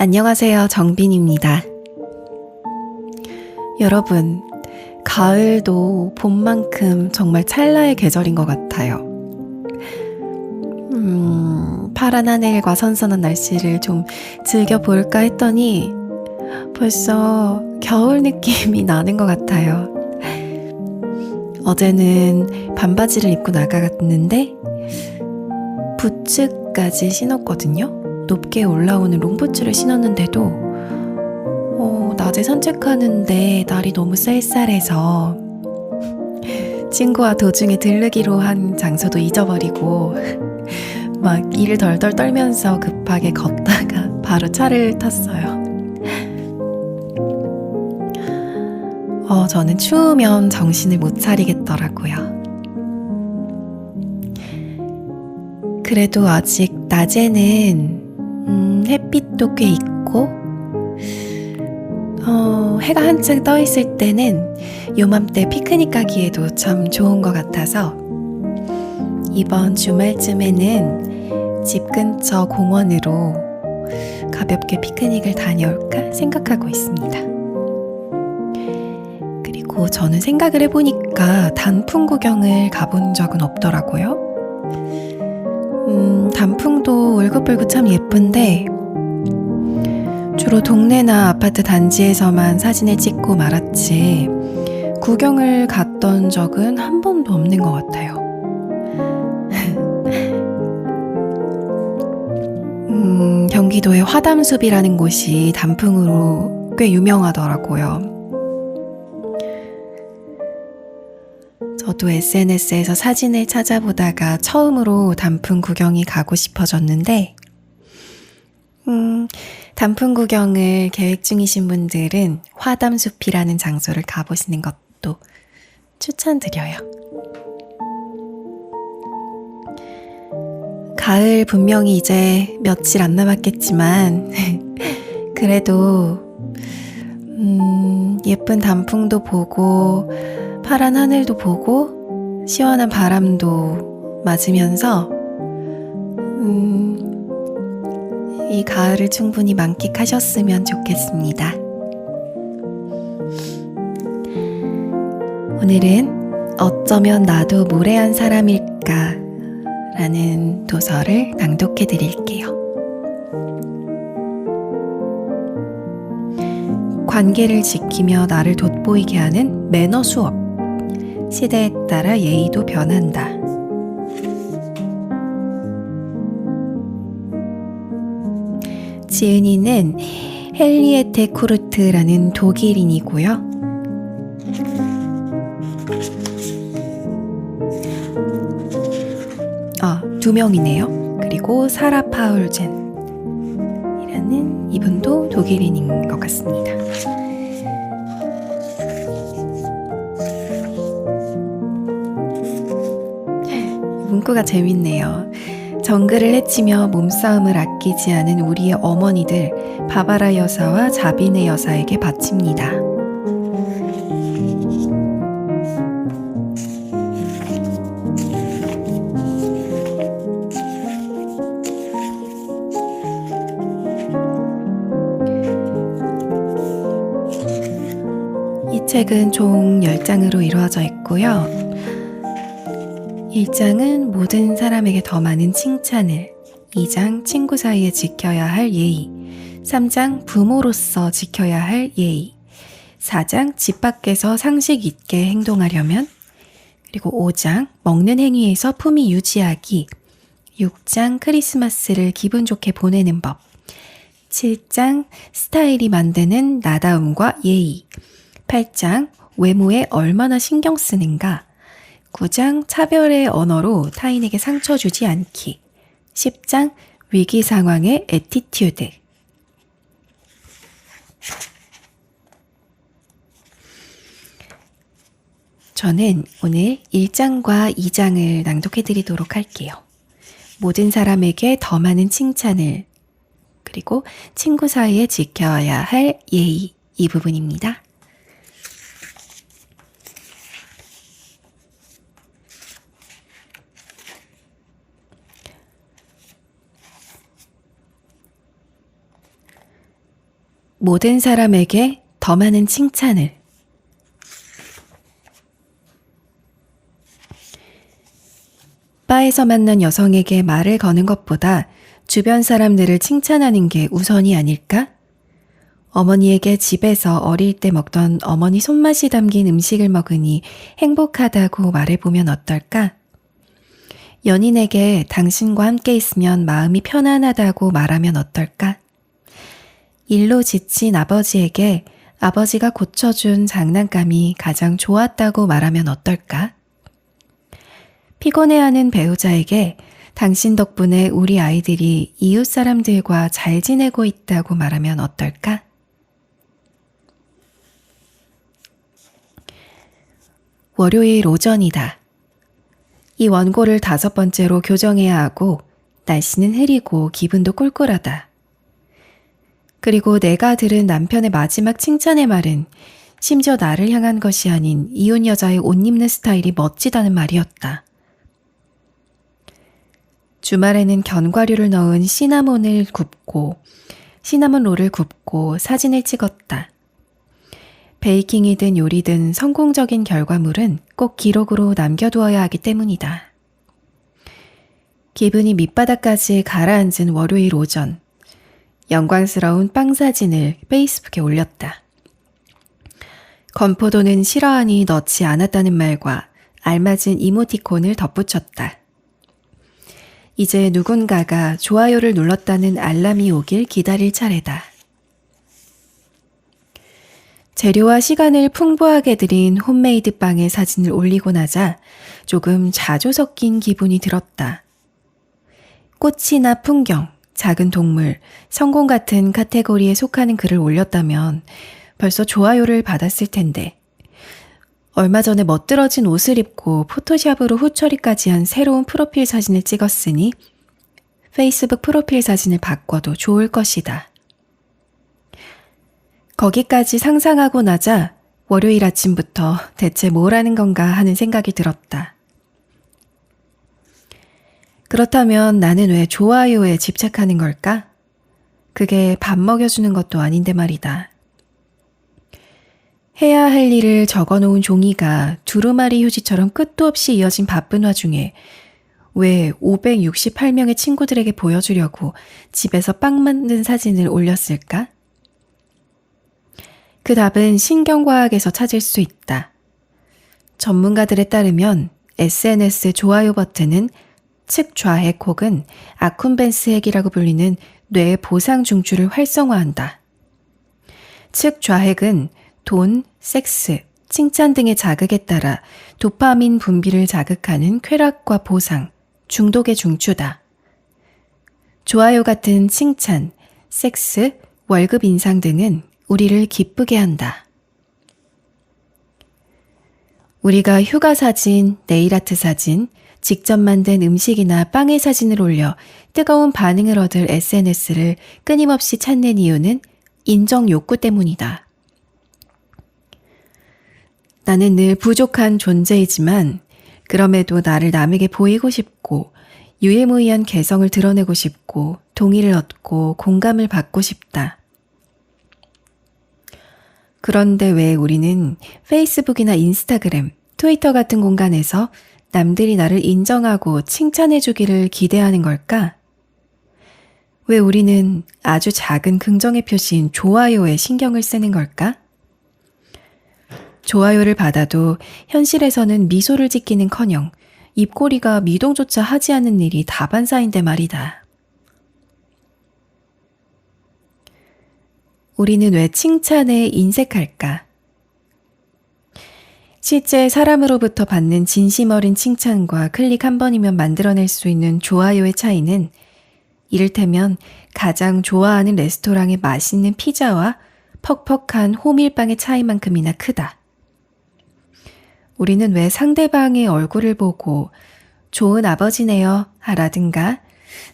안녕하세요, 정빈입니다. 여러분, 가을도 봄만큼 정말 찰나의 계절인 것 같아요. 파란 하늘과 선선한 날씨를 좀 즐겨볼까 했더니 벌써 겨울 느낌이 나는 것 같아요. 어제는 반바지를 입고 나갔는데 부츠까지 신었거든요. 높게 올라오는 롱부츠를 신었는데도 낮에 산책하는데 날이 너무 쌀쌀해서 친구와 도중에 들르기로 한 장소도 잊어버리고 막 이를 덜덜 떨면서 급하게 걷다가 바로 차를 탔어요. 저는 추우면 정신을 못 차리겠더라고요. 그래도 아직 낮에는 햇빛도 꽤 있고 해가 한창 떠 있을 때는 요맘때 피크닉 가기에도 참 좋은 것 같아서 이번 주말쯤에는 집 근처 공원으로 가볍게 피크닉을 다녀올까 생각하고 있습니다. 그리고 저는 생각을 해보니까 단풍 구경을 가본 적은 없더라고요. 단풍도 울긋불긋 참 예쁜데 주로 동네나 아파트 단지에서만 사진을 찍고 말았지 구경을 갔던 적은 한 번도 없는 것 같아요. 경기도의 화담숲이라는 곳이 단풍으로 꽤 유명하더라고요. 저도 SNS에서 사진을 찾아보다가 처음으로 단풍 구경이 가고 싶어졌는데 단풍 구경을 계획 중이신 분들은 화담숲이라는 장소를 가보시는 것도 추천드려요. 가을 분명히 이제 며칠 안 남았겠지만 그래도 예쁜 단풍도 보고 파란 하늘도 보고 시원한 바람도 맞으면서 이 가을을 충분히 만끽하셨으면 좋겠습니다. 오늘은 어쩌면 나도 무례한 사람일까 라는 도서를 낭독해 드릴게요. 관계를 지키며 나를 돋보이게 하는 매너 수업. 시대에 따라 예의도 변한다. 지은이는 헨리에테 쿠르트라는 독일인이고요. 두 명이네요. 그리고 사라 파울젠이라는 이분도 독일인인 것 같습니다. 문구가 재밌네요. 정글을 헤치며 몸싸움을 아끼지 않은 우리의 어머니들 바바라 여사와 자비네 여사에게 바칩니다. 이 책은 총 10장으로 이루어져 있고요. 1장은 모든 사람에게 더 많은 칭찬을, 2장 친구 사이에 지켜야 할 예의, 3장 부모로서 지켜야 할 예의, 4장 집 밖에서 상식 있게 행동하려면, 그리고 5장 먹는 행위에서 품위 유지하기, 6장 크리스마스를 기분 좋게 보내는 법, 7장 스타일이 만드는 나다움과 예의, 8장 외모에 얼마나 신경 쓰는가, 9장 차별의 언어로 타인에게 상처 주지 않기, 10장 위기 상황의 애티튜드. 저는 오늘 1장과 2장을 낭독해 드리도록 할게요. 모든 사람에게 더 많은 칭찬을, 그리고 친구 사이에 지켜야 할 예의, 이 부분입니다. 모든 사람에게 더 많은 칭찬을. 바에서 만난 여성에게 말을 거는 것보다 주변 사람들을 칭찬하는 게 우선이 아닐까? 어머니에게 집에서 어릴 때 먹던 어머니 손맛이 담긴 음식을 먹으니 행복하다고 말해보면 어떨까? 연인에게 당신과 함께 있으면 마음이 편안하다고 말하면 어떨까? 일로 지친 아버지에게 아버지가 고쳐준 장난감이 가장 좋았다고 말하면 어떨까? 피곤해하는 배우자에게 당신 덕분에 우리 아이들이 이웃 사람들과 잘 지내고 있다고 말하면 어떨까? 월요일 오전이다. 이 원고를 5번째로 교정해야 하고 날씨는 흐리고 기분도 꿀꿀하다. 그리고 내가 들은 남편의 마지막 칭찬의 말은 심지어 나를 향한 것이 아닌 이혼 여자의 옷 입는 스타일이 멋지다는 말이었다. 주말에는 견과류를 넣은 시나몬 롤을 굽고 사진을 찍었다. 베이킹이든 요리든 성공적인 결과물은 꼭 기록으로 남겨두어야 하기 때문이다. 기분이 밑바닥까지 가라앉은 월요일 오전, 영광스러운 빵 사진을 페이스북에 올렸다. 건포도는 싫어하니 넣지 않았다는 말과 알맞은 이모티콘을 덧붙였다. 이제 누군가가 좋아요를 눌렀다는 알람이 오길 기다릴 차례다. 재료와 시간을 풍부하게 들인 홈메이드 빵의 사진을 올리고 나자 조금 자주 섞인 기분이 들었다. 꽃이나 풍경, 작은 동물, 성공 같은 카테고리에 속하는 글을 올렸다면 벌써 좋아요를 받았을 텐데 얼마 전에 멋들어진 옷을 입고 포토샵으로 후처리까지 한 새로운 프로필 사진을 찍었으니 페이스북 프로필 사진을 바꿔도 좋을 것이다. 거기까지 상상하고 나자 월요일 아침부터 대체 뭘 하는 건가 하는 생각이 들었다. 그렇다면 나는 왜 좋아요에 집착하는 걸까? 그게 밥 먹여주는 것도 아닌데 말이다. 해야 할 일을 적어놓은 종이가 두루마리 휴지처럼 끝도 없이 이어진 바쁜 와중에 왜 568명의 친구들에게 보여주려고 집에서 빵 만든 사진을 올렸을까? 그 답은 신경과학에서 찾을 수 있다. 전문가들에 따르면 SNS 좋아요 버튼은 측좌핵 혹은 아쿤벤스 핵이라고 불리는 뇌의 보상 중추를 활성화한다. 측좌핵은 돈, 섹스, 칭찬 등의 자극에 따라 도파민 분비를 자극하는 쾌락과 보상, 중독의 중추다. 좋아요 같은 칭찬, 섹스, 월급 인상 등은 우리를 기쁘게 한다. 우리가 휴가 사진, 네일아트 사진, 직접 만든 음식이나 빵의 사진을 올려 뜨거운 반응을 얻을 SNS를 끊임없이 찾는 이유는 인정 욕구 때문이다. 나는 늘 부족한 존재이지만 그럼에도 나를 남에게 보이고 싶고 유일무이한 개성을 드러내고 싶고 동의를 얻고 공감을 받고 싶다. 그런데 왜 우리는 페이스북이나 인스타그램, 트위터 같은 공간에서 남들이 나를 인정하고 칭찬해주기를 기대하는 걸까? 왜 우리는 아주 작은 긍정의 표시인 좋아요에 신경을 쓰는 걸까? 좋아요를 받아도 현실에서는 미소를 짓기는커녕 입꼬리가 미동조차 하지 않는 일이 다반사인데 말이다. 우리는 왜 칭찬에 인색할까? 실제 사람으로부터 받는 진심 어린 칭찬과 클릭 한 번이면 만들어낼 수 있는 좋아요의 차이는 이를테면 가장 좋아하는 레스토랑의 맛있는 피자와 퍽퍽한 호밀빵의 차이만큼이나 크다. 우리는 왜 상대방의 얼굴을 보고 좋은 아버지네요 라든가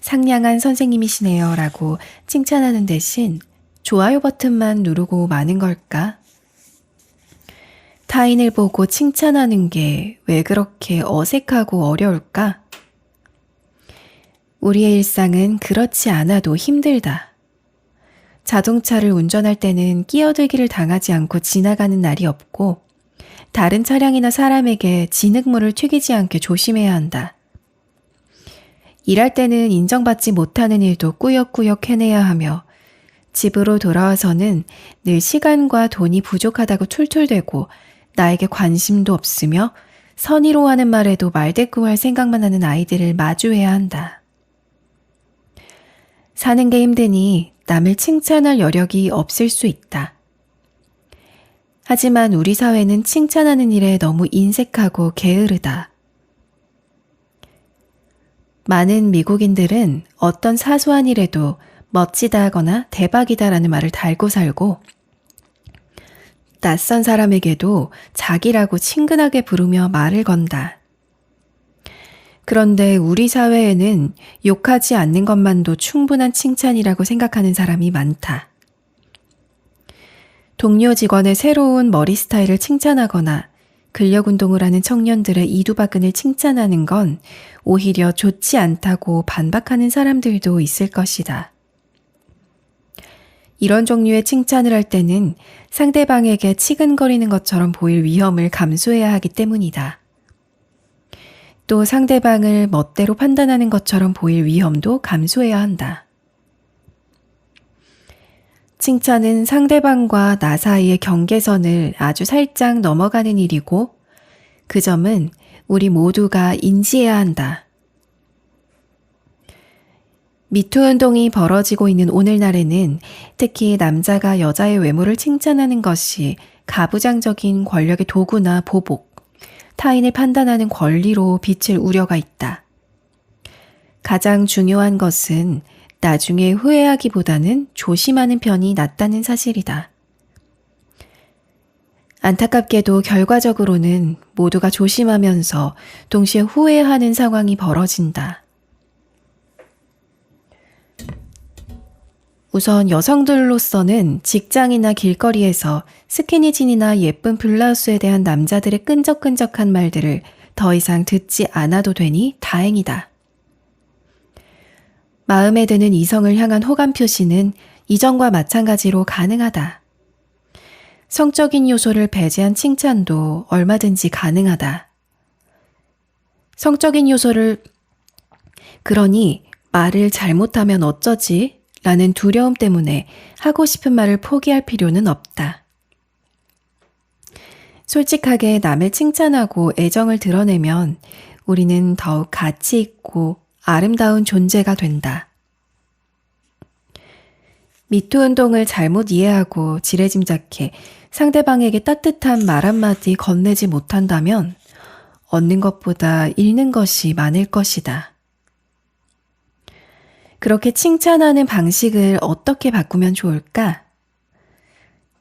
상냥한 선생님이시네요 라고 칭찬하는 대신 좋아요 버튼만 누르고 마는 걸까? 타인을 보고 칭찬하는 게 왜 그렇게 어색하고 어려울까? 우리의 일상은 그렇지 않아도 힘들다. 자동차를 운전할 때는 끼어들기를 당하지 않고 지나가는 날이 없고 다른 차량이나 사람에게 진흙물을 튀기지 않게 조심해야 한다. 일할 때는 인정받지 못하는 일도 꾸역꾸역 해내야 하며 집으로 돌아와서는 늘 시간과 돈이 부족하다고 툴툴대고 나에게 관심도 없으며 선의로 하는 말에도 말대꾸할 생각만 하는 아이들을 마주해야 한다. 사는 게 힘드니 남을 칭찬할 여력이 없을 수 있다. 하지만 우리 사회는 칭찬하는 일에 너무 인색하고 게으르다. 많은 미국인들은 어떤 사소한 일에도 멋지다거나 대박이다라는 말을 달고 살고 낯선 사람에게도 자기라고 친근하게 부르며 말을 건다. 그런데 우리 사회에는 욕하지 않는 것만도 충분한 칭찬이라고 생각하는 사람이 많다. 동료 직원의 새로운 머리 스타일을 칭찬하거나 근력 운동을 하는 청년들의 이두박근을 칭찬하는 건 오히려 좋지 않다고 반박하는 사람들도 있을 것이다. 이런 종류의 칭찬을 할 때는 상대방에게 치근거리는 것처럼 보일 위험을 감수해야 하기 때문이다. 또 상대방을 멋대로 판단하는 것처럼 보일 위험도 감수해야 한다. 칭찬은 상대방과 나 사이의 경계선을 아주 살짝 넘어가는 일이고 그 점은 우리 모두가 인지해야 한다. 미투 운동이 벌어지고 있는 오늘날에는 특히 남자가 여자의 외모를 칭찬하는 것이 가부장적인 권력의 도구나 보복, 타인을 판단하는 권리로 비칠 우려가 있다. 가장 중요한 것은 나중에 후회하기보다는 조심하는 편이 낫다는 사실이다. 안타깝게도 결과적으로는 모두가 조심하면서 동시에 후회하는 상황이 벌어진다. 우선 여성들로서는 직장이나 길거리에서 스키니진이나 예쁜 블라우스에 대한 남자들의 끈적끈적한 말들을 더 이상 듣지 않아도 되니 다행이다. 마음에 드는 이성을 향한 호감 표시는 이전과 마찬가지로 가능하다. 성적인 요소를 배제한 칭찬도 얼마든지 가능하다. 성적인 요소를 그러니 말을 잘못하면 어쩌지? 라는 두려움 때문에 하고 싶은 말을 포기할 필요는 없다. 솔직하게 남을 칭찬하고 애정을 드러내면 우리는 더욱 가치 있고 아름다운 존재가 된다. 미투 운동을 잘못 이해하고 지레짐작해 상대방에게 따뜻한 말 한마디 건네지 못한다면 얻는 것보다 잃는 것이 많을 것이다. 그렇게 칭찬하는 방식을 어떻게 바꾸면 좋을까?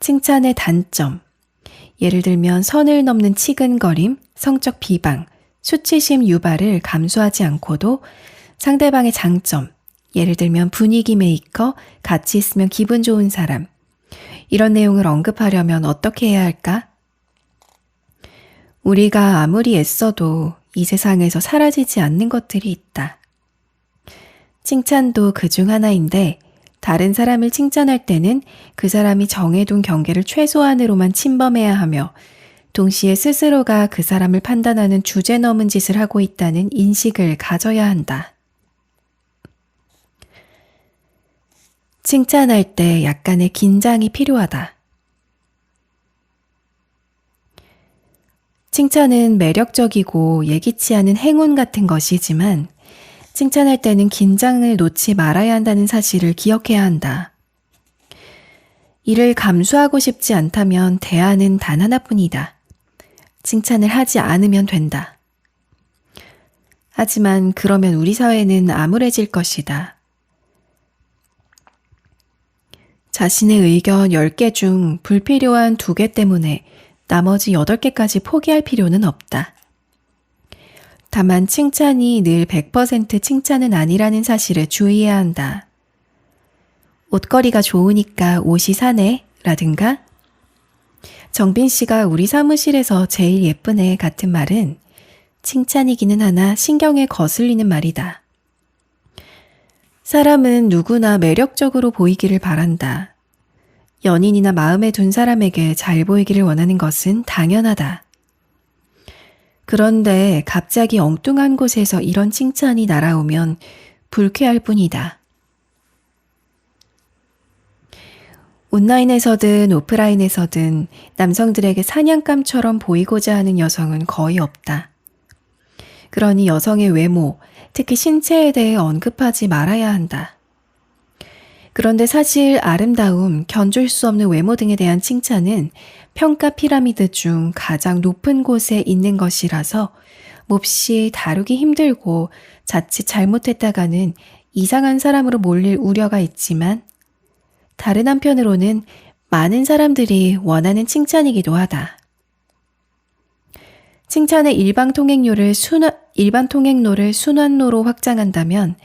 칭찬의 단점, 예를 들면 선을 넘는 치근거림, 성적 비방, 수치심 유발을 감수하지 않고도 상대방의 장점, 예를 들면 분위기 메이커, 같이 있으면 기분 좋은 사람, 이런 내용을 언급하려면 어떻게 해야 할까? 우리가 아무리 애써도 이 세상에서 사라지지 않는 것들이 있다. 칭찬도 그중 하나인데 다른 사람을 칭찬할 때는 그 사람이 정해둔 경계를 최소한으로만 침범해야 하며 동시에 스스로가 그 사람을 판단하는 주제 넘은 짓을 하고 있다는 인식을 가져야 한다. 칭찬할 때 약간의 긴장이 필요하다. 칭찬은 매력적이고 예기치 않은 행운 같은 것이지만 칭찬할 때는 긴장을 놓지 말아야 한다는 사실을 기억해야 한다. 이를 감수하고 싶지 않다면 대안은 단 하나뿐이다. 칭찬을 하지 않으면 된다. 하지만 그러면 우리 사회는 암울해질 것이다. 자신의 의견 10개 중 불필요한 2개 때문에 나머지 8개까지 포기할 필요는 없다. 다만 칭찬이 늘 100% 칭찬은 아니라는 사실에 주의해야 한다. 옷걸이가 좋으니까 옷이 사네 라든가 정빈 씨가 우리 사무실에서 제일 예쁘네 같은 말은 칭찬이기는 하나 신경에 거슬리는 말이다. 사람은 누구나 매력적으로 보이기를 바란다. 연인이나 마음에 둔 사람에게 잘 보이기를 원하는 것은 당연하다. 그런데 갑자기 엉뚱한 곳에서 이런 칭찬이 날아오면 불쾌할 뿐이다. 온라인에서든 오프라인에서든 남성들에게 사냥감처럼 보이고자 하는 여성은 거의 없다. 그러니 여성의 외모, 특히 신체에 대해 언급하지 말아야 한다. 그런데 사실 아름다움, 견줄 수 없는 외모 등에 대한 칭찬은 평가 피라미드 중 가장 높은 곳에 있는 것이라서 몹시 다루기 힘들고 자칫 잘못했다가는 이상한 사람으로 몰릴 우려가 있지만 다른 한편으로는 많은 사람들이 원하는 칭찬이기도 하다. 칭찬의 일반 통행로를 순환로로 확장한다면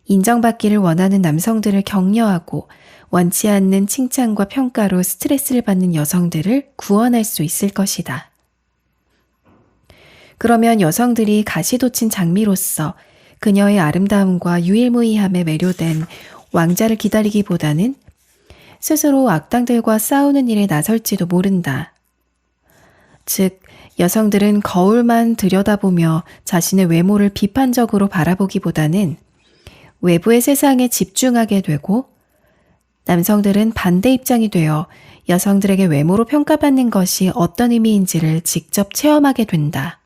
인정받기를 원하는 남성들을 격려하고 원치 않는 칭찬과 평가로 스트레스를 받는 여성들을 구원할 수 있을 것이다. 그러면 여성들이 가시돋친 장미로서 그녀의 아름다움과 유일무이함에 매료된 왕자를 기다리기보다는 스스로 악당들과 싸우는 일에 나설지도 모른다. 즉, 여성들은 거울만 들여다보며 자신의 외모를 비판적으로 바라보기보다는 외부의 세상에 집중하게 되고 남성들은 반대 입장이 되어 여성들에게 외모로 평가받는 것이 어떤 의미인지를 직접 체험하게 된다.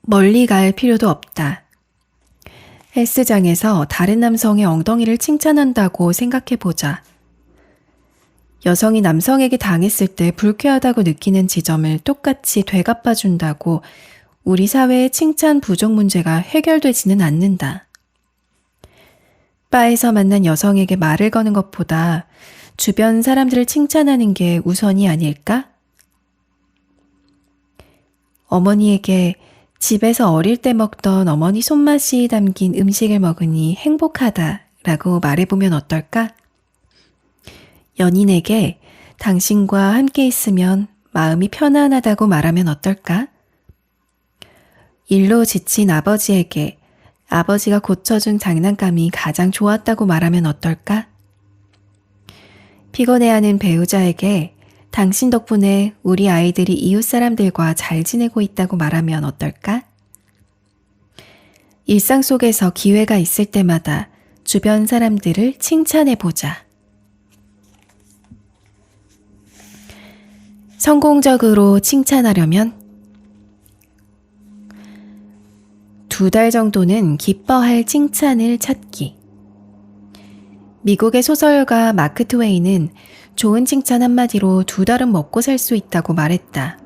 멀리 갈 필요도 없다. 헬스장에서 다른 남성의 엉덩이를 칭찬한다고 생각해보자. 여성이 남성에게 당했을 때 불쾌하다고 느끼는 지점을 똑같이 되갚아준다고 우리 사회의 칭찬 부족 문제가 해결되지는 않는다. 바에서 만난 여성에게 말을 거는 것보다 주변 사람들을 칭찬하는 게 우선이 아닐까? 어머니에게 집에서 어릴 때 먹던 어머니 손맛이 담긴 음식을 먹으니 행복하다라고 말해보면 어떨까? 연인에게 당신과 함께 있으면 마음이 편안하다고 말하면 어떨까? 일로 지친 아버지에게 아버지가 고쳐준 장난감이 가장 좋았다고 말하면 어떨까? 피곤해하는 배우자에게 당신 덕분에 우리 아이들이 이웃 사람들과 잘 지내고 있다고 말하면 어떨까? 일상 속에서 기회가 있을 때마다 주변 사람들을 칭찬해보자. 성공적으로 칭찬하려면 2달 정도는 기뻐할 칭찬을 찾기. 미국의 소설가 마크 트웨이는 좋은 칭찬 한마디로 2달은 먹고 살 수 있다고 말했다.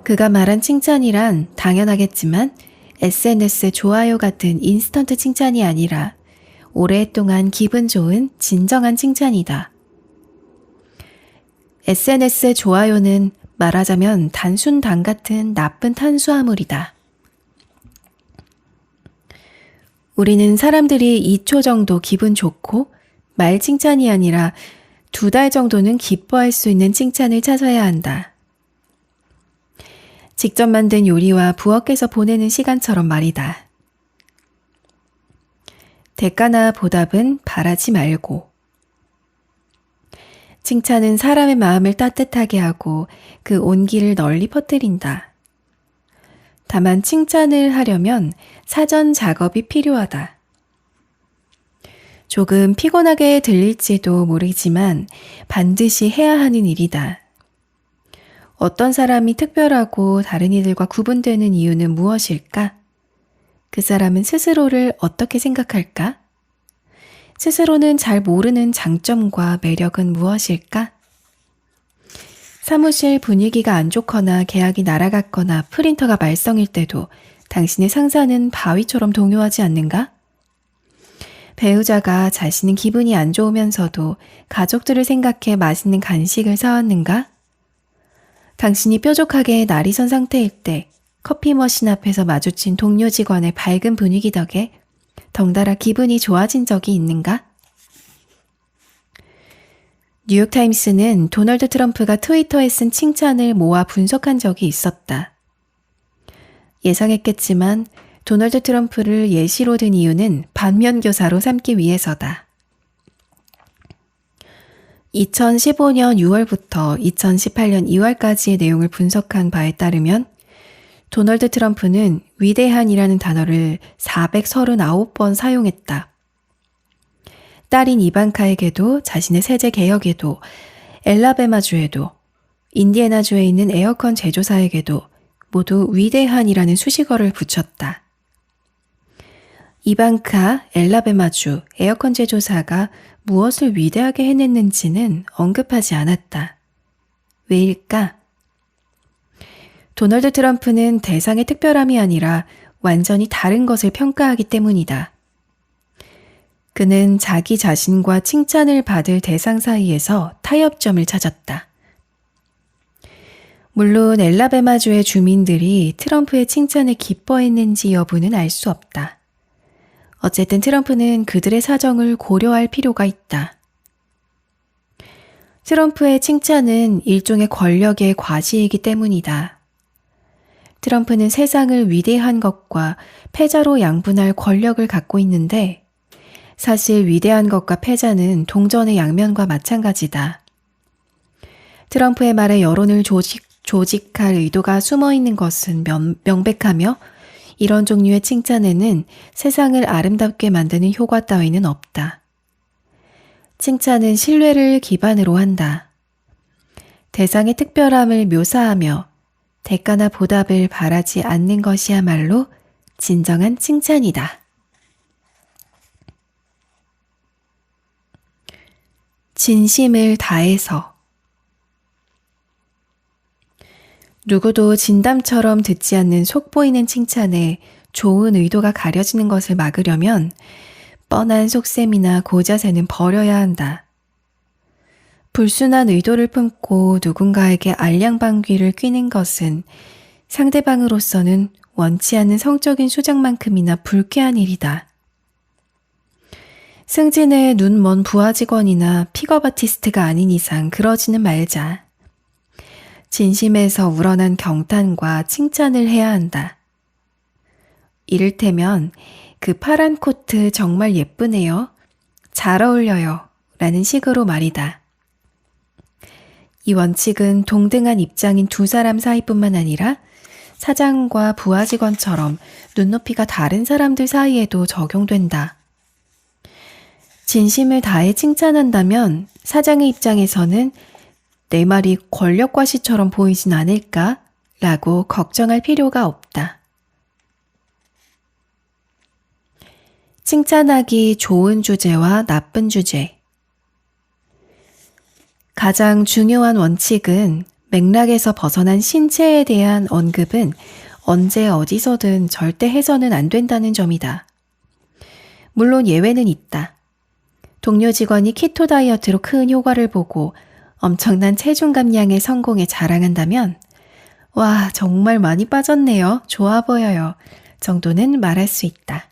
그가 말한 칭찬이란 당연하겠지만 SNS의 좋아요 같은 인스턴트 칭찬이 아니라 오랫동안 기분 좋은 진정한 칭찬이다. SNS의 좋아요는 말하자면 단순당 같은 나쁜 탄수화물이다. 우리는 사람들이 2초 정도 기분 좋고 말 칭찬이 아니라 2달 정도는 기뻐할 수 있는 칭찬을 찾아야 한다. 직접 만든 요리와 부엌에서 보내는 시간처럼 말이다. 대가나 보답은 바라지 말고. 칭찬은 사람의 마음을 따뜻하게 하고 그 온기를 널리 퍼뜨린다. 다만 칭찬을 하려면 사전 작업이 필요하다. 조금 피곤하게 들릴지도 모르지만 반드시 해야 하는 일이다. 어떤 사람이 특별하고 다른 이들과 구분되는 이유는 무엇일까? 그 사람은 스스로를 어떻게 생각할까? 스스로는 잘 모르는 장점과 매력은 무엇일까? 사무실 분위기가 안 좋거나 계약이 날아갔거나 프린터가 말썽일 때도 당신의 상사는 바위처럼 동요하지 않는가? 배우자가 자신은 기분이 안 좋으면서도 가족들을 생각해 맛있는 간식을 사왔는가? 당신이 뾰족하게 날이 선 상태일 때 커피 머신 앞에서 마주친 동료 직원의 밝은 분위기 덕에 덩달아 기분이 좋아진 적이 있는가? 뉴욕타임스는 도널드 트럼프가 트위터에 쓴 칭찬을 모아 분석한 적이 있었다. 예상했겠지만 도널드 트럼프를 예시로 든 이유는 반면교사로 삼기 위해서다. 2015년 6월부터 2018년 2월까지의 내용을 분석한 바에 따르면 도널드 트럼프는 위대한이라는 단어를 439번 사용했다. 딸인 이방카에게도 자신의 세제 개혁에도 엘라베마주에도 인디애나주에 있는 에어컨 제조사에게도 모두 위대한이라는 수식어를 붙였다. 이방카, 엘라베마주, 에어컨 제조사가 무엇을 위대하게 해냈는지는 언급하지 않았다. 왜일까? 도널드 트럼프는 대상의 특별함이 아니라 완전히 다른 것을 평가하기 때문이다. 그는 자기 자신과 칭찬을 받을 대상 사이에서 타협점을 찾았다. 물론 엘라베마주의 주민들이 트럼프의 칭찬을 기뻐했는지 여부는 알 수 없다. 어쨌든 트럼프는 그들의 사정을 고려할 필요가 있다. 트럼프의 칭찬은 일종의 권력의 과시이기 때문이다. 트럼프는 세상을 위대한 것과 패자로 양분할 권력을 갖고 있는데 사실 위대한 것과 패자는 동전의 양면과 마찬가지다. 트럼프의 말에 여론을 조직할 의도가 숨어 있는 것은 명백하며 이런 종류의 칭찬에는 세상을 아름답게 만드는 효과 따위는 없다. 칭찬은 신뢰를 기반으로 한다. 대상의 특별함을 묘사하며 대가나 보답을 바라지 않는 것이야말로 진정한 칭찬이다. 진심을 다해서 누구도 진담처럼 듣지 않는 속보이는 칭찬에 좋은 의도가 가려지는 것을 막으려면 뻔한 속셈이나 고자세는 버려야 한다. 불순한 의도를 품고 누군가에게 알량방귀를 뀌는 것은 상대방으로서는 원치 않는 성적인 수작만큼이나 불쾌한 일이다. 승진의 눈먼 부하 직원이나 픽업 아티스트가 아닌 이상 그러지는 말자. 진심에서 우러난 경탄과 칭찬을 해야 한다. 이를테면 그 파란 코트 정말 예쁘네요. 잘 어울려요. 라는 식으로 말이다. 이 원칙은 동등한 입장인 두 사람 사이뿐만 아니라 사장과 부하 직원처럼 눈높이가 다른 사람들 사이에도 적용된다. 진심을 다해 칭찬한다면 사장의 입장에서는 내 말이 권력과시처럼 보이진 않을까? 라고 걱정할 필요가 없다. 칭찬하기 좋은 주제와 나쁜 주제. 가장 중요한 원칙은 맥락에서 벗어난 신체에 대한 언급은 언제 어디서든 절대 해서는 안 된다는 점이다. 물론 예외는 있다. 동료 직원이 키토 다이어트로 큰 효과를 보고 엄청난 체중 감량의 성공에 자랑한다면 와, 정말 많이 빠졌네요. 좋아 보여요. 정도는 말할 수 있다.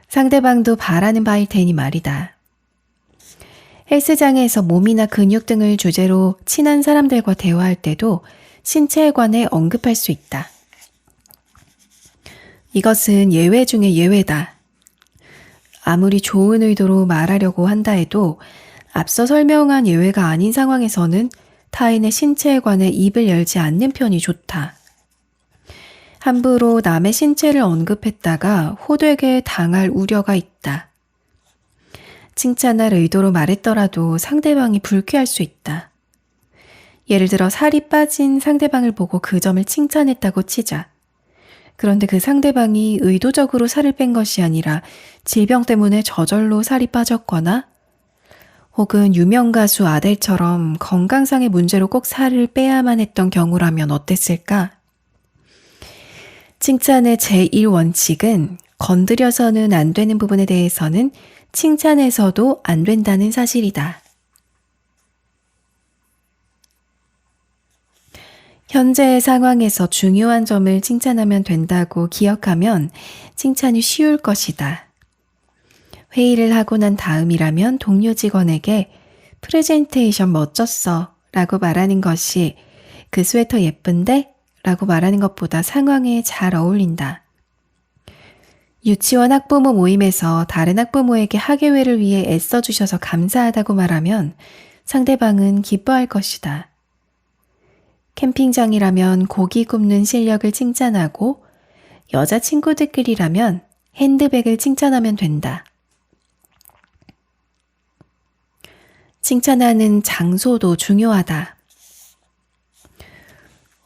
상대방도 바라는 바일 테니 말이다. 헬스장에서 몸이나 근육 등을 주제로 친한 사람들과 대화할 때도 신체에 관해 언급할 수 있다. 이것은 예외 중의 예외다. 아무리 좋은 의도로 말하려고 한다 해도 앞서 설명한 예외가 아닌 상황에서는 타인의 신체에 관해 입을 열지 않는 편이 좋다. 함부로 남의 신체를 언급했다가 호되게 당할 우려가 있다. 칭찬할 의도로 말했더라도 상대방이 불쾌할 수 있다. 예를 들어 살이 빠진 상대방을 보고 그 점을 칭찬했다고 치자. 그런데 그 상대방이 의도적으로 살을 뺀 것이 아니라 질병 때문에 저절로 살이 빠졌거나 혹은 유명 가수 아델처럼 건강상의 문제로 꼭 살을 빼야만 했던 경우라면 어땠을까? 칭찬의 제1원칙은 건드려서는 안 되는 부분에 대해서는 칭찬해서도 안 된다는 사실이다. 현재의 상황에서 중요한 점을 칭찬하면 된다고 기억하면 칭찬이 쉬울 것이다. 회의를 하고 난 다음이라면 동료 직원에게 프레젠테이션 멋졌어 라고 말하는 것이 그 스웨터 예쁜데? 라고 말하는 것보다 상황에 잘 어울린다. 유치원 학부모 모임에서 다른 학부모에게 학예회를 위해 애써주셔서 감사하다고 말하면 상대방은 기뻐할 것이다. 캠핑장이라면 고기 굽는 실력을 칭찬하고 여자친구들끼리라면 핸드백을 칭찬하면 된다. 칭찬하는 장소도 중요하다.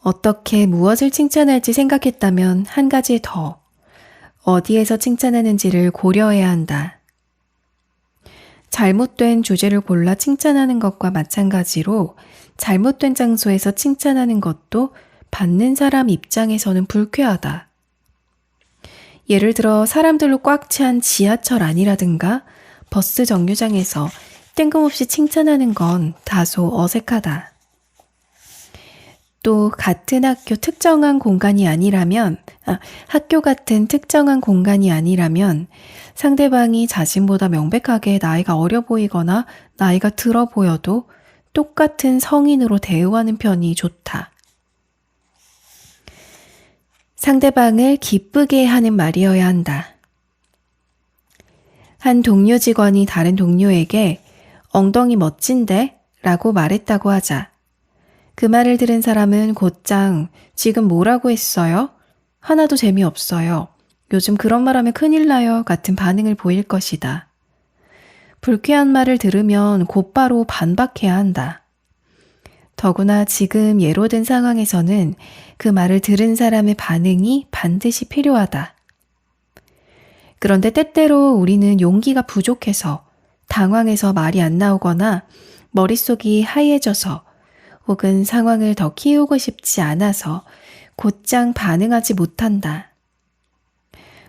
어떻게 무엇을 칭찬할지 생각했다면 한 가지 더. 어디에서 칭찬하는지를 고려해야 한다. 잘못된 주제를 골라 칭찬하는 것과 마찬가지로 잘못된 장소에서 칭찬하는 것도 받는 사람 입장에서는 불쾌하다. 예를 들어 사람들로 꽉 찬 지하철 안이라든가 버스 정류장에서 뜬금없이 칭찬하는 건 다소 어색하다. 또 같은 학교 같은 특정한 공간이 아니라면 상대방이 자신보다 명백하게 나이가 어려 보이거나 나이가 들어 보여도 똑같은 성인으로 대우하는 편이 좋다. 상대방을 기쁘게 하는 말이어야 한다. 한 동료 직원이 다른 동료에게 엉덩이 멋진데? 라고 말했다고 하자. 그 말을 들은 사람은 곧장 지금 뭐라고 했어요? 하나도 재미없어요. 요즘 그런 말하면 큰일 나요. 같은 반응을 보일 것이다. 불쾌한 말을 들으면 곧바로 반박해야 한다. 더구나 지금 예로 든 상황에서는 그 말을 들은 사람의 반응이 반드시 필요하다. 그런데 때때로 우리는 용기가 부족해서 당황해서 말이 안 나오거나 머릿속이 하얘져서 혹은 상황을 더 키우고 싶지 않아서 곧장 반응하지 못한다.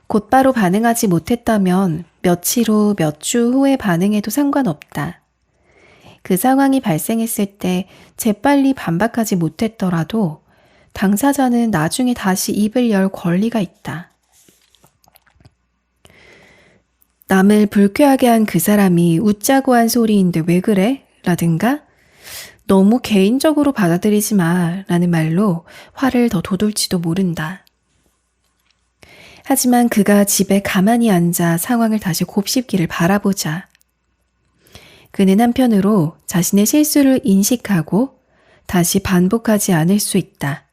곧바로 반응하지 못했다면 며칠 후, 몇 주 후에 반응해도 상관없다. 그 상황이 발생했을 때 재빨리 반박하지 못했더라도 당사자는 나중에 다시 입을 열 권리가 있다. 남을 불쾌하게 한 그 사람이 웃자고 한 소리인데 왜 그래? 라든가 너무 개인적으로 받아들이지 마 라는 말로 화를 더 돋울지도 모른다. 하지만 그가 집에 가만히 앉아 상황을 다시 곱씹기를 바라보자. 그는 한편으로 자신의 실수를 인식하고 다시 반복하지 않을 수 있다.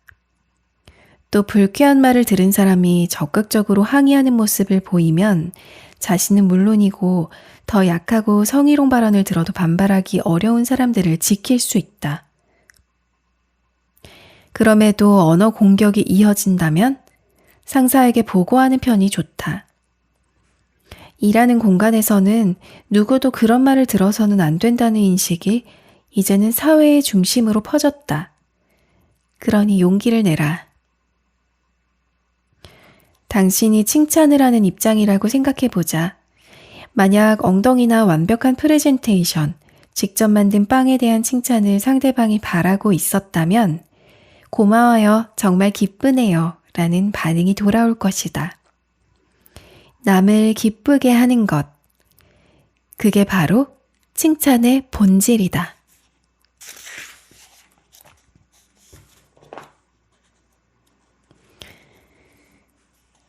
또 불쾌한 말을 들은 사람이 적극적으로 항의하는 모습을 보이면 자신은 물론이고 더 약하고 성희롱 발언을 들어도 반발하기 어려운 사람들을 지킬 수 있다. 그럼에도 언어 공격이 이어진다면 상사에게 보고하는 편이 좋다. 일하는 공간에서는 누구도 그런 말을 들어서는 안 된다는 인식이 이제는 사회의 중심으로 퍼졌다. 그러니 용기를 내라. 당신이 칭찬을 하는 입장이라고 생각해보자. 만약 엉덩이나 완벽한 프레젠테이션, 직접 만든 빵에 대한 칭찬을 상대방이 바라고 있었다면 고마워요, 정말 기쁘네요 라는 반응이 돌아올 것이다. 남을 기쁘게 하는 것, 그게 바로 칭찬의 본질이다.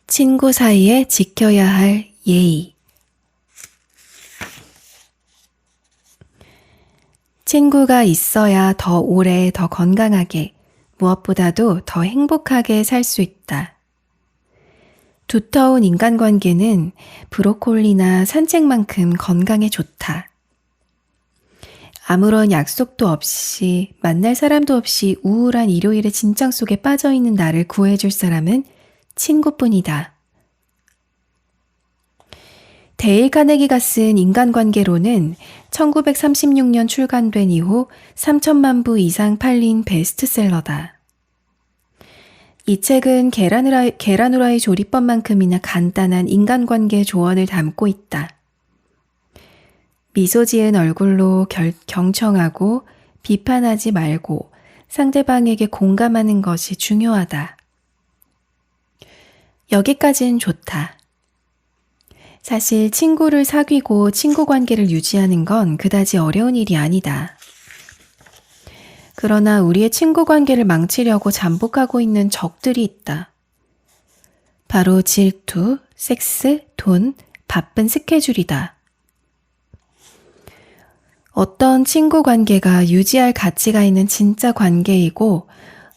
친구 사이에 지켜야 할 예의. 친구가 있어야 더 오래, 더 건강하게, 무엇보다도 더 행복하게 살 수 있다. 두터운 인간관계는 브로콜리나 산책만큼 건강에 좋다. 아무런 약속도 없이, 만날 사람도 없이 우울한 일요일의 진창 속에 빠져있는 나를 구해줄 사람은 친구뿐이다. 데일 카네기가 쓴 인간관계론은 1936년 출간된 이후 3천만 부 이상 팔린 베스트셀러다. 이 책은 계란 후라이 조리법만큼이나 간단한 인간관계 조언을 담고 있다. 미소 지은 얼굴로 경청하고 비판하지 말고 상대방에게 공감하는 것이 중요하다. 여기까지는 좋다. 사실 친구를 사귀고 친구 관계를 유지하는 건 그다지 어려운 일이 아니다. 그러나 우리의 친구 관계를 망치려고 잠복하고 있는 적들이 있다. 바로 질투, 섹스, 돈, 바쁜 스케줄이다. 어떤 친구 관계가 유지할 가치가 있는 진짜 관계이고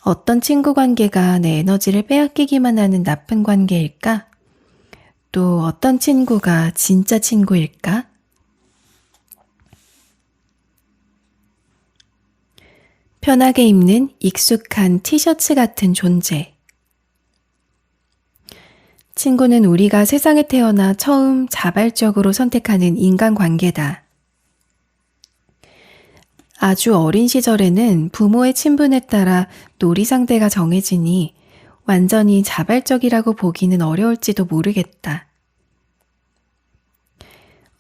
어떤 친구 관계가 내 에너지를 빼앗기기만 하는 나쁜 관계일까? 또 어떤 친구가 진짜 친구일까? 편하게 입는 익숙한 티셔츠 같은 존재. 친구는 우리가 세상에 태어나 처음 자발적으로 선택하는 인간관계다. 아주 어린 시절에는 부모의 친분에 따라 놀이 상대가 정해지니 완전히 자발적이라고 보기는 어려울지도 모르겠다.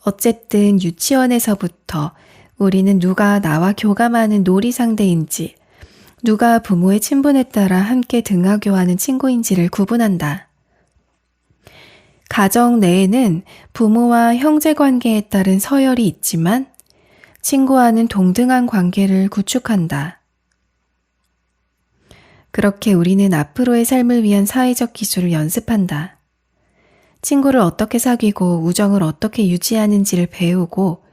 어쨌든 유치원에서부터 우리는 누가 나와 교감하는 놀이 상대인지, 누가 부모의 친분에 따라 함께 등하교하는 친구인지를 구분한다. 가정 내에는 부모와 형제 관계에 따른 서열이 있지만 친구와는 동등한 관계를 구축한다. 그렇게 우리는 앞으로의 삶을 위한 사회적 기술을 연습한다. 친구를 어떻게 사귀고 우정을 어떻게 유지하는지를 배우고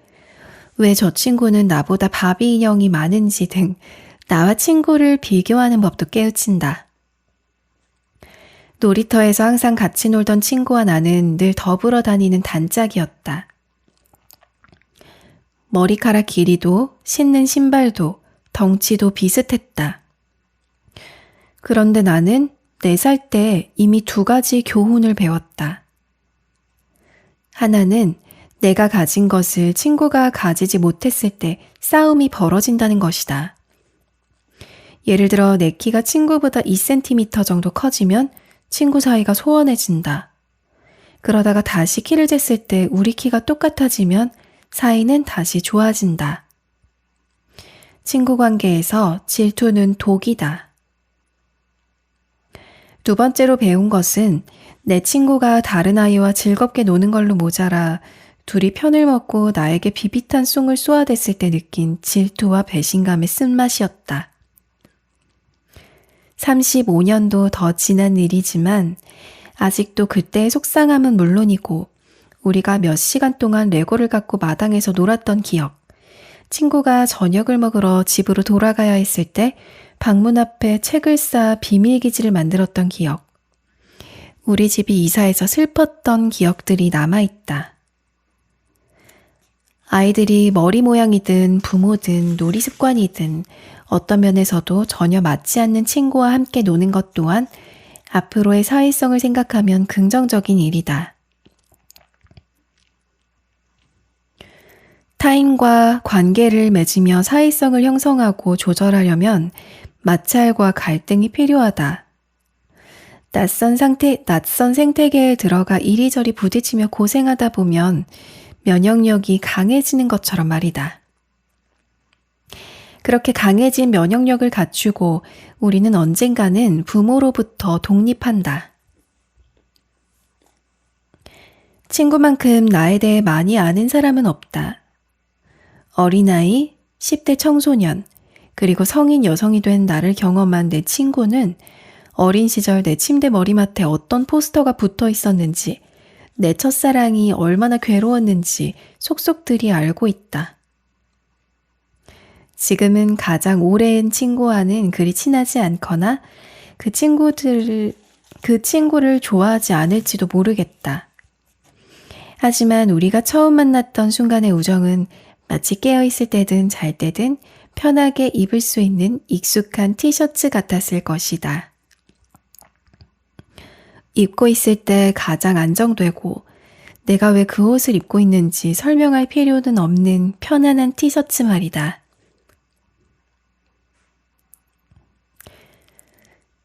왜 저 친구는 나보다 바비 인형이 많은지 등 나와 친구를 비교하는 법도 깨우친다. 놀이터에서 항상 같이 놀던 친구와 나는 늘 더불어 다니는 단짝이었다. 머리카락 길이도 신는 신발도 덩치도 비슷했다. 그런데 나는 4살 때 이미 2가지 교훈을 배웠다. 하나는 내가 가진 것을 친구가 가지지 못했을 때 싸움이 벌어진다는 것이다. 예를 들어 내 키가 친구보다 2cm 정도 커지면 친구 사이가 소원해진다. 그러다가 다시 키를 쟀을 때 우리 키가 똑같아지면 사이는 다시 좋아진다. 친구 관계에서 질투는 독이다. 2번째로 배운 것은 내 친구가 다른 아이와 즐겁게 노는 걸로 모자라 둘이 편을 먹고 나에게 비비탄 송을 쏘아댔을 때 느낀 질투와 배신감의 쓴맛이었다. 35년도 더 지난 일이지만 아직도 그때의 속상함은 물론이고 우리가 몇 시간 동안 레고를 갖고 마당에서 놀았던 기억, 친구가 저녁을 먹으러 집으로 돌아가야 했을 때 방문 앞에 책을 쌓아 비밀기지를 만들었던 기억, 우리 집이 이사해서 슬펐던 기억들이 남아있다. 아이들이 머리 모양이든 부모든 놀이 습관이든 어떤 면에서도 전혀 맞지 않는 친구와 함께 노는 것 또한 앞으로의 사회성을 생각하면 긍정적인 일이다. 타인과 관계를 맺으며 사회성을 형성하고 조절하려면 마찰과 갈등이 필요하다. 낯선 생태계에 들어가 이리저리 부딪히며 고생하다 보면 면역력이 강해지는 것처럼 말이다. 그렇게 강해진 면역력을 갖추고 우리는 언젠가는 부모로부터 독립한다. 친구만큼 나에 대해 많이 아는 사람은 없다. 어린아이, 10대 청소년, 그리고 성인 여성이 된 나를 경험한 내 친구는 어린 시절 내 침대 머리맡에 어떤 포스터가 붙어 있었는지, 내 첫사랑이 얼마나 괴로웠는지 속속들이 알고 있다. 지금은 가장 오랜 친구와는 그리 친하지 않거나 그 친구를 좋아하지 않을지도 모르겠다. 하지만 우리가 처음 만났던 순간의 우정은 마치 깨어있을 때든 잘 때든 편하게 입을 수 있는 익숙한 티셔츠 같았을 것이다. 입고 있을 때 가장 안정되고 내가 왜 그 옷을 입고 있는지 설명할 필요는 없는 편안한 티셔츠 말이다.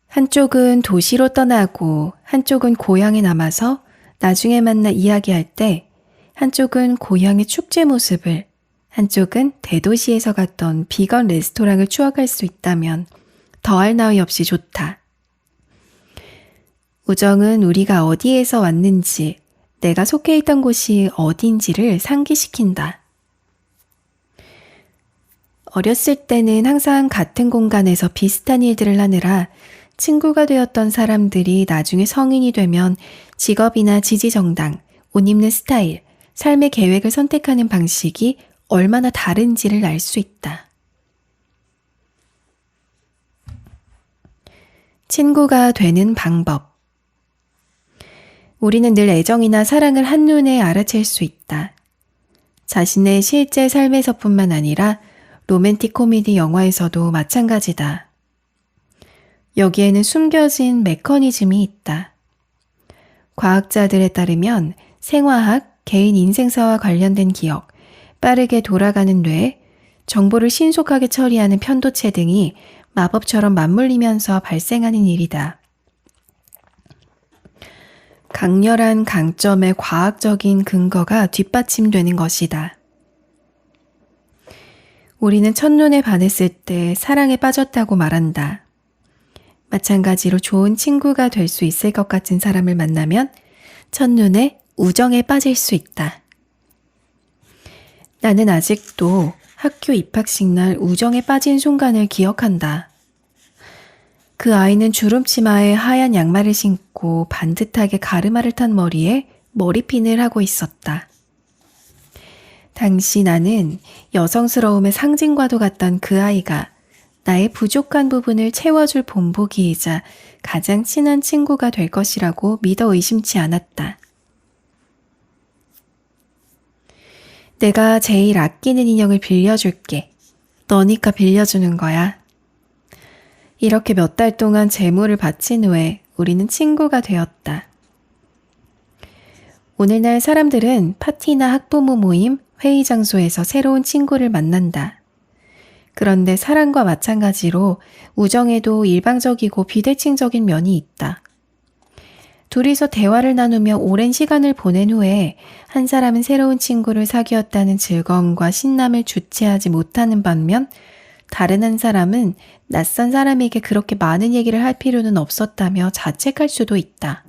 한쪽은 도시로 떠나고 한쪽은 고향에 남아서 나중에 만나 이야기할 때 한쪽은 고향의 축제 모습을, 한쪽은 대도시에서 갔던 비건 레스토랑을 추억할 수 있다면 더할 나위 없이 좋다. 우정은 우리가 어디에서 왔는지, 내가 속해 있던 곳이 어디인지를 상기시킨다. 어렸을 때는 항상 같은 공간에서 비슷한 일들을 하느라 친구가 되었던 사람들이 나중에 성인이 되면 직업이나 지지정당, 옷 입는 스타일, 삶의 계획을 선택하는 방식이 얼마나 다른지를 알 수 있다. 친구가 되는 방법. 우리는 늘 애정이나 사랑을 한눈에 알아챌 수 있다. 자신의 실제 삶에서뿐만 아니라 로맨틱 코미디 영화에서도 마찬가지다. 여기에는 숨겨진 메커니즘이 있다. 과학자들에 따르면 생화학, 개인 인생사와 관련된 기억, 빠르게 돌아가는 뇌, 정보를 신속하게 처리하는 편도체 등이 마법처럼 맞물리면서 발생하는 일이다. 강렬한 강점의 과학적인 근거가 뒷받침되는 것이다. 우리는 첫눈에 반했을 때 사랑에 빠졌다고 말한다. 마찬가지로 좋은 친구가 될 수 있을 것 같은 사람을 만나면 첫눈에 우정에 빠질 수 있다. 나는 아직도 학교 입학식 날 우정에 빠진 순간을 기억한다. 그 아이는 주름치마에 하얀 양말을 신고 반듯하게 가르마를 탄 머리에 머리핀을 하고 있었다. 당시 나는 여성스러움의 상징과도 같던 그 아이가 나의 부족한 부분을 채워줄 본보기이자 가장 친한 친구가 될 것이라고 믿어 의심치 않았다. 내가 제일 아끼는 인형을 빌려줄게. 너니까 빌려주는 거야. 이렇게 몇 달 동안 재물을 바친 후에 우리는 친구가 되었다. 오늘날 사람들은 파티나 학부모 모임, 회의 장소에서 새로운 친구를 만난다. 그런데 사랑과 마찬가지로 우정에도 일방적이고 비대칭적인 면이 있다. 둘이서 대화를 나누며 오랜 시간을 보낸 후에 한 사람은 새로운 친구를 사귀었다는 즐거움과 신남을 주체하지 못하는 반면 다른 한 사람은 낯선 사람에게 그렇게 많은 얘기를 할 필요는 없었다며 자책할 수도 있다.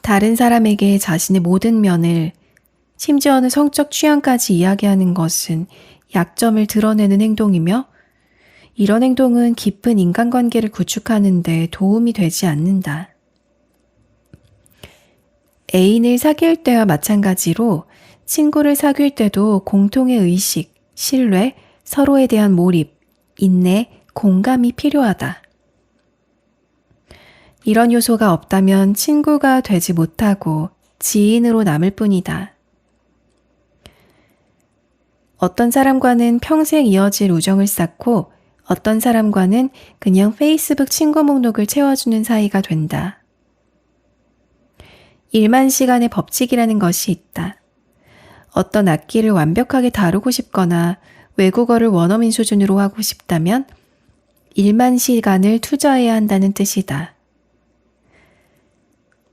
다른 사람에게 자신의 모든 면을, 심지어는 성적 취향까지 이야기하는 것은 약점을 드러내는 행동이며 이런 행동은 깊은 인간관계를 구축하는 데 도움이 되지 않는다. 애인을 사귈 때와 마찬가지로 친구를 사귈 때도 공통의 의식, 신뢰, 서로에 대한 몰입, 인내, 공감이 필요하다. 이런 요소가 없다면 친구가 되지 못하고 지인으로 남을 뿐이다. 어떤 사람과는 평생 이어질 우정을 쌓고 어떤 사람과는 그냥 페이스북 친구 목록을 채워주는 사이가 된다. 1만 시간의 법칙이라는 것이 있다. 어떤 악기를 완벽하게 다루고 싶거나 외국어를 원어민 수준으로 하고 싶다면 1만 시간을 투자해야 한다는 뜻이다.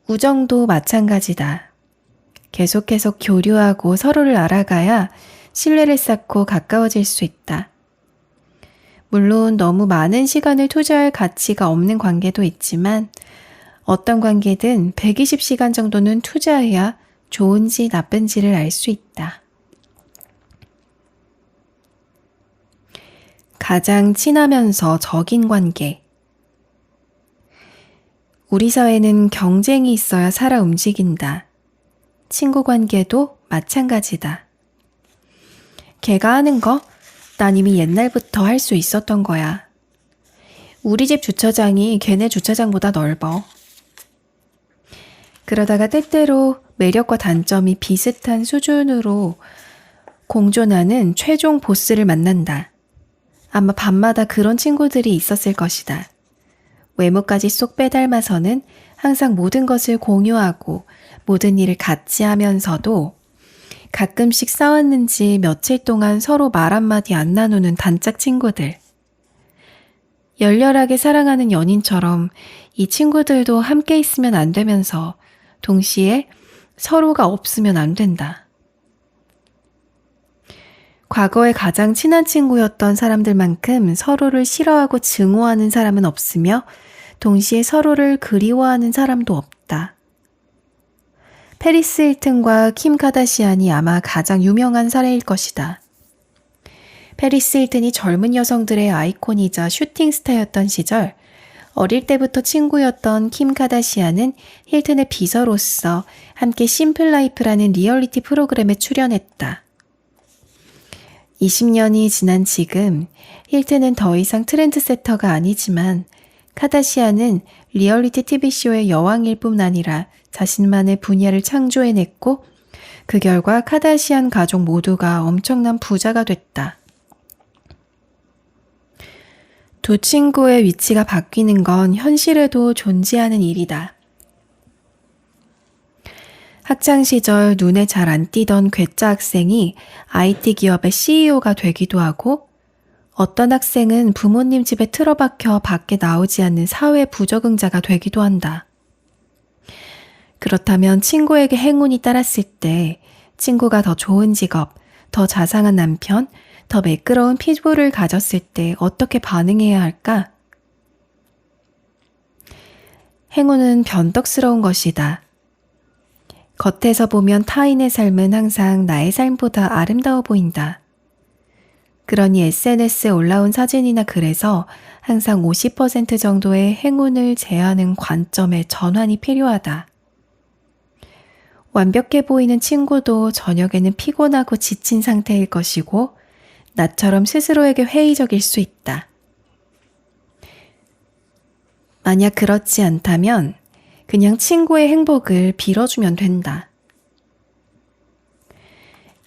우정도 마찬가지다. 계속해서 교류하고 서로를 알아가야 신뢰를 쌓고 가까워질 수 있다. 물론 너무 많은 시간을 투자할 가치가 없는 관계도 있지만 어떤 관계든 120시간 정도는 투자해야 좋은지 나쁜지를 알 수 있다. 가장 친하면서 적인 관계. 우리 사회는 경쟁이 있어야 살아 움직인다. 친구 관계도 마찬가지다. 걔가 하는 거 난 이미 옛날부터 할 수 있었던 거야. 우리 집 주차장이 걔네 주차장보다 넓어. 그러다가 때때로 매력과 단점이 비슷한 수준으로 공존하는 최종 보스를 만난다. 아마 밤마다 그런 친구들이 있었을 것이다. 외모까지 쏙 빼닮아서는 항상 모든 것을 공유하고 모든 일을 같이 하면서도 가끔씩 싸웠는지 며칠 동안 서로 말 한마디 안 나누는 단짝 친구들. 열렬하게 사랑하는 연인처럼 이 친구들도 함께 있으면 안 되면서 동시에 서로가 없으면 안 된다. 과거에 가장 친한 친구였던 사람들만큼 서로를 싫어하고 증오하는 사람은 없으며 동시에 서로를 그리워하는 사람도 없다. 페리스 힐튼과 킴 카다시안이 아마 가장 유명한 사례일 것이다. 페리스 힐튼이 젊은 여성들의 아이콘이자 슈팅 스타였던 시절, 어릴 때부터 친구였던 킴 카다시안은 힐튼의 비서로서 함께 심플 라이프라는 리얼리티 프로그램에 출연했다. 20년이 지난 지금 힐튼은 더 이상 트렌드세터가 아니지만 카다시안은 리얼리티 TV쇼의 여왕일 뿐 아니라 자신만의 분야를 창조해냈고 그 결과 카다시안 가족 모두가 엄청난 부자가 됐다. 두 친구의 위치가 바뀌는 건 현실에도 존재하는 일이다. 학창시절 눈에 잘 안 띄던 괴짜 학생이 IT 기업의 CEO가 되기도 하고 어떤 학생은 부모님 집에 틀어박혀 밖에 나오지 않는 사회 부적응자가 되기도 한다. 그렇다면 친구에게 행운이 따랐을 때 친구가 더 좋은 직업, 더 자상한 남편, 더 매끄러운 피부를 가졌을 때 어떻게 반응해야 할까? 행운은 변덕스러운 것이다. 겉에서 보면 타인의 삶은 항상 나의 삶보다 아름다워 보인다. 그러니 SNS에 올라온 사진이나 글에서 항상 50% 정도의 행운을 제하는 관점의 전환이 필요하다. 완벽해 보이는 친구도 저녁에는 피곤하고 지친 상태일 것이고 나처럼 스스로에게 회의적일 수 있다. 만약 그렇지 않다면 그냥 친구의 행복을 빌어주면 된다.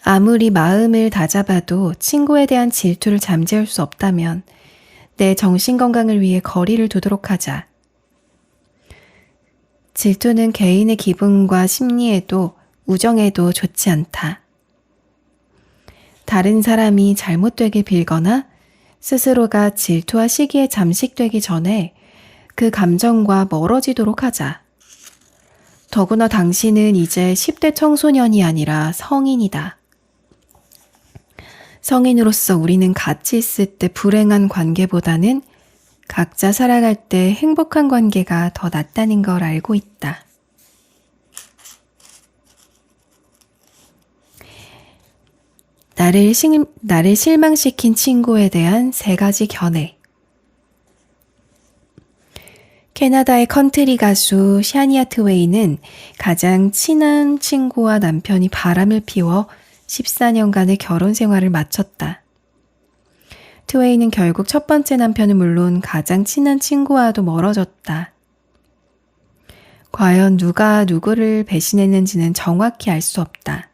아무리 마음을 다잡아도 친구에 대한 질투를 잠재울 수 없다면 내 정신건강을 위해 거리를 두도록 하자. 질투는 개인의 기분과 심리에도 우정에도 좋지 않다. 다른 사람이 잘못되길 빌거나 스스로가 질투와 시기에 잠식되기 전에 그 감정과 멀어지도록 하자. 더구나 당신은 이제 10대 청소년이 아니라 성인이다. 성인으로서 우리는 같이 있을 때 불행한 관계보다는 각자 살아갈 때 행복한 관계가 더 낫다는 걸 알고 있다. 나를 실망시킨 친구에 대한 3가지 견해. 캐나다의 컨트리 가수 샤니아 트웨이는 가장 친한 친구와 남편이 바람을 피워 14년간의 결혼 생활을 마쳤다. 트웨이는 결국 첫 번째 남편은 물론 가장 친한 친구와도 멀어졌다. 과연 누가 누구를 배신했는지는 정확히 알 수 없다.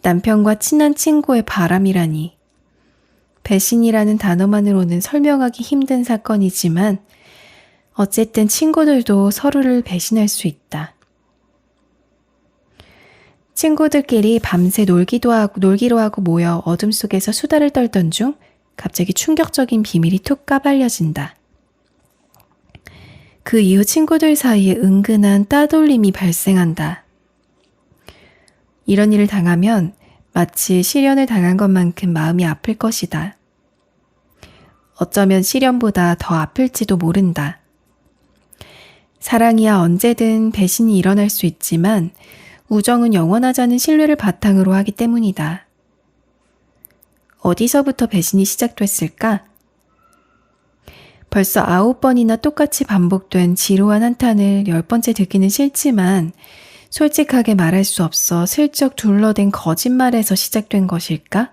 남편과 친한 친구의 바람이라니. 배신이라는 단어만으로는 설명하기 힘든 사건이지만 어쨌든 친구들도 서로를 배신할 수 있다. 친구들끼리 밤새 놀기로 하고 모여 어둠 속에서 수다를 떨던 중 갑자기 충격적인 비밀이 툭 까발려진다. 그 이후 친구들 사이에 은근한 따돌림이 발생한다. 이런 일을 당하면 마치 시련을 당한 것만큼 마음이 아플 것이다. 어쩌면 시련보다 더 아플지도 모른다. 사랑이야 언제든 배신이 일어날 수 있지만 우정은 영원하자는 신뢰를 바탕으로 하기 때문이다. 어디서부터 배신이 시작됐을까? 벌써 9번이나 똑같이 반복된 지루한 한탄을 10번째 듣기는 싫지만 솔직하게 말할 수 없어 슬쩍 둘러댄 거짓말에서 시작된 것일까?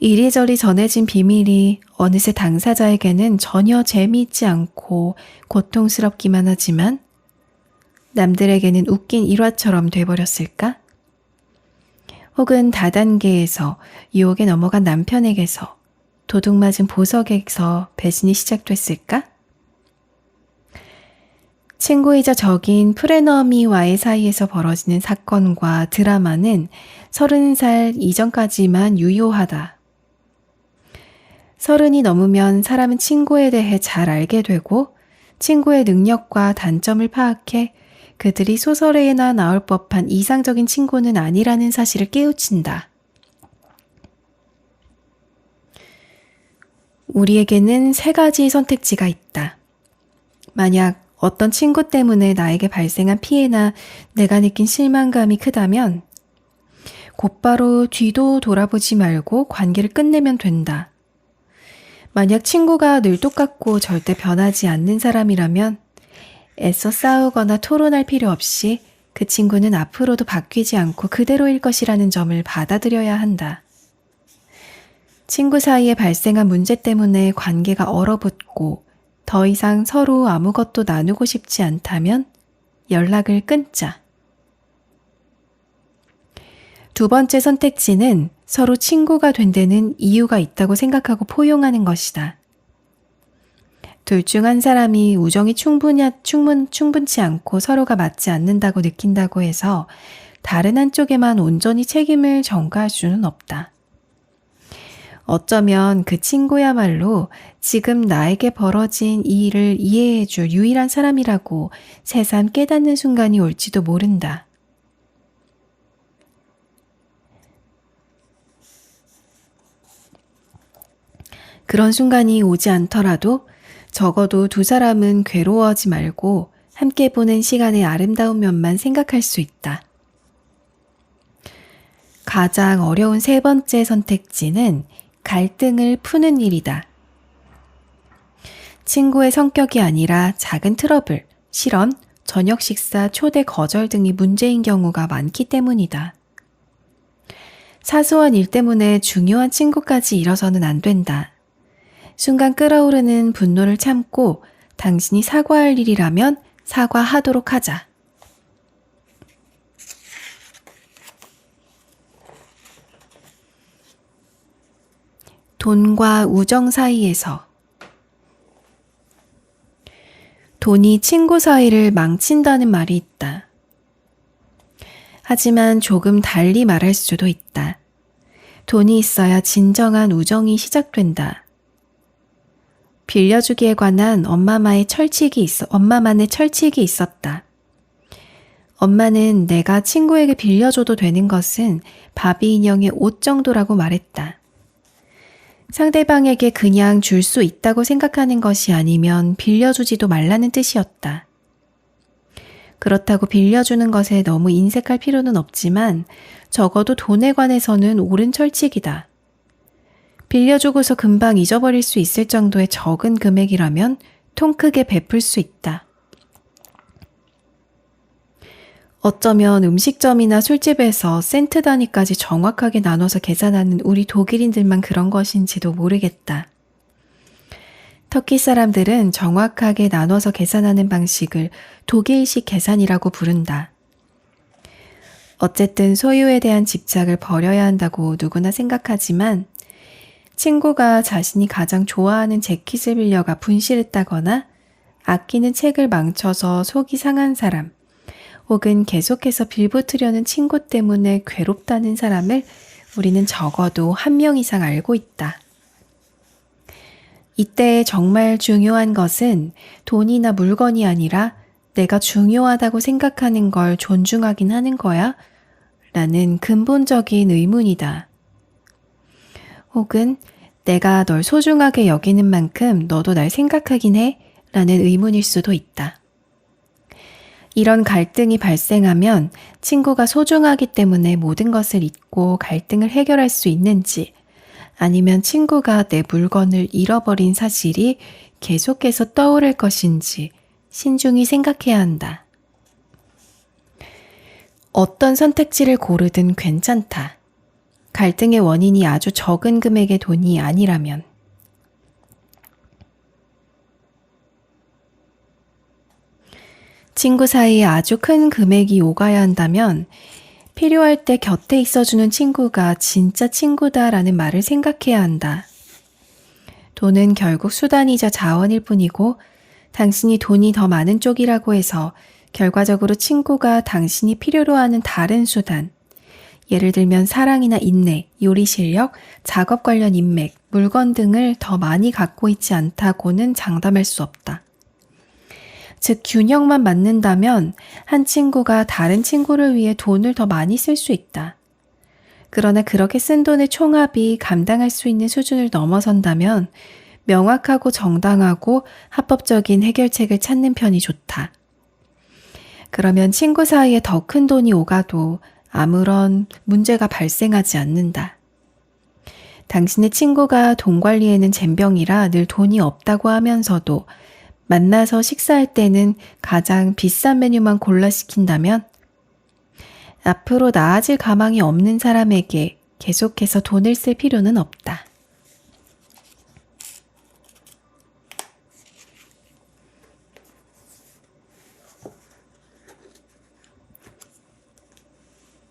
이리저리 전해진 비밀이 어느새 당사자에게는 전혀 재미있지 않고 고통스럽기만 하지만 남들에게는 웃긴 일화처럼 돼버렸을까? 혹은 다단계에서 유혹에 넘어간 남편에게서 도둑맞은 보석에서 배신이 시작됐을까? 친구이자 적인 프레너미와의 사이에서 벌어지는 사건과 드라마는 30살 이전까지만 유효하다. 30이 넘으면 사람은 친구에 대해 잘 알게 되고 친구의 능력과 단점을 파악해 그들이 소설에나 나올 법한 이상적인 친구는 아니라는 사실을 깨우친다. 우리에게는 3가지 선택지가 있다. 만약 어떤 친구 때문에 나에게 발생한 피해나 내가 느낀 실망감이 크다면 곧바로 뒤도 돌아보지 말고 관계를 끝내면 된다. 만약 친구가 늘 똑같고 절대 변하지 않는 사람이라면 애써 싸우거나 토론할 필요 없이 그 친구는 앞으로도 바뀌지 않고 그대로일 것이라는 점을 받아들여야 한다. 친구 사이에 발생한 문제 때문에 관계가 얼어붙고 더 이상 서로 아무것도 나누고 싶지 않다면 연락을 끊자. 두 번째 선택지는 서로 친구가 된 데는 이유가 있다고 생각하고 포용하는 것이다. 둘 중 한 사람이 우정이 충분치 않고 서로가 맞지 않는다고 느낀다고 해서 다른 한쪽에만 온전히 책임을 전가할 수는 없다. 어쩌면 그 친구야말로 지금 나에게 벌어진 이 일을 이해해줄 유일한 사람이라고 새삼 깨닫는 순간이 올지도 모른다. 그런 순간이 오지 않더라도 적어도 두 사람은 괴로워하지 말고 함께 보낸 시간의 아름다운 면만 생각할 수 있다. 가장 어려운 세 번째 선택지는 갈등을 푸는 일이다. 친구의 성격이 아니라 작은 트러블, 실언, 저녁 식사, 초대 거절 등이 문제인 경우가 많기 때문이다. 사소한 일 때문에 중요한 친구까지 잃어서는 안 된다. 순간 끓어오르는 분노를 참고 당신이 사과할 일이라면 사과하도록 하자. 돈과 우정 사이에서 돈이 친구 사이를 망친다는 말이 있다. 하지만 조금 달리 말할 수도 있다. 돈이 있어야 진정한 우정이 시작된다. 빌려주기에 관한 엄마만의 철칙이 있었다. 엄마는 내가 친구에게 빌려줘도 되는 것은 바비 인형의 옷 정도라고 말했다. 상대방에게 그냥 줄 수 있다고 생각하는 것이 아니면 빌려주지도 말라는 뜻이었다. 그렇다고 빌려주는 것에 너무 인색할 필요는 없지만 적어도 돈에 관해서는 옳은 철칙이다. 빌려주고서 금방 잊어버릴 수 있을 정도의 적은 금액이라면 통 크게 베풀 수 있다. 어쩌면 음식점이나 술집에서 센트 단위까지 정확하게 나눠서 계산하는 우리 독일인들만 그런 것인지도 모르겠다. 터키 사람들은 정확하게 나눠서 계산하는 방식을 독일식 계산이라고 부른다. 어쨌든 소유에 대한 집착을 버려야 한다고 누구나 생각하지만 친구가 자신이 가장 좋아하는 재킷을 빌려가 분실했다거나 아끼는 책을 망쳐서 속이 상한 사람, 혹은 계속해서 빌붙으려는 친구 때문에 괴롭다는 사람을 우리는 적어도 한 명 이상 알고 있다. 이때 정말 중요한 것은 돈이나 물건이 아니라 내가 중요하다고 생각하는 걸 존중하긴 하는 거야? 라는 근본적인 의문이다. 혹은 내가 널 소중하게 여기는 만큼 너도 날 생각하긴 해? 라는 의문일 수도 있다. 이런 갈등이 발생하면 친구가 소중하기 때문에 모든 것을 잊고 갈등을 해결할 수 있는지, 아니면 친구가 내 물건을 잃어버린 사실이 계속해서 떠오를 것인지 신중히 생각해야 한다. 어떤 선택지를 고르든 괜찮다. 갈등의 원인이 아주 적은 금액의 돈이 아니라면. 친구 사이에 아주 큰 금액이 오가야 한다면 필요할 때 곁에 있어주는 친구가 진짜 친구다라는 말을 생각해야 한다. 돈은 결국 수단이자 자원일 뿐이고 당신이 돈이 더 많은 쪽이라고 해서 결과적으로 친구가 당신이 필요로 하는 다른 수단, 예를 들면 사랑이나 인내, 요리 실력, 작업 관련 인맥, 물건 등을 더 많이 갖고 있지 않다고는 장담할 수 없다. 즉 균형만 맞는다면 한 친구가 다른 친구를 위해 돈을 더 많이 쓸 수 있다. 그러나 그렇게 쓴 돈의 총합이 감당할 수 있는 수준을 넘어선다면 명확하고 정당하고 합법적인 해결책을 찾는 편이 좋다. 그러면 친구 사이에 더 큰 돈이 오가도 아무런 문제가 발생하지 않는다. 당신의 친구가 돈 관리에는 젬병이라 늘 돈이 없다고 하면서도 만나서 식사할 때는 가장 비싼 메뉴만 골라 시킨다면 앞으로 나아질 가망이 없는 사람에게 계속해서 돈을 쓸 필요는 없다.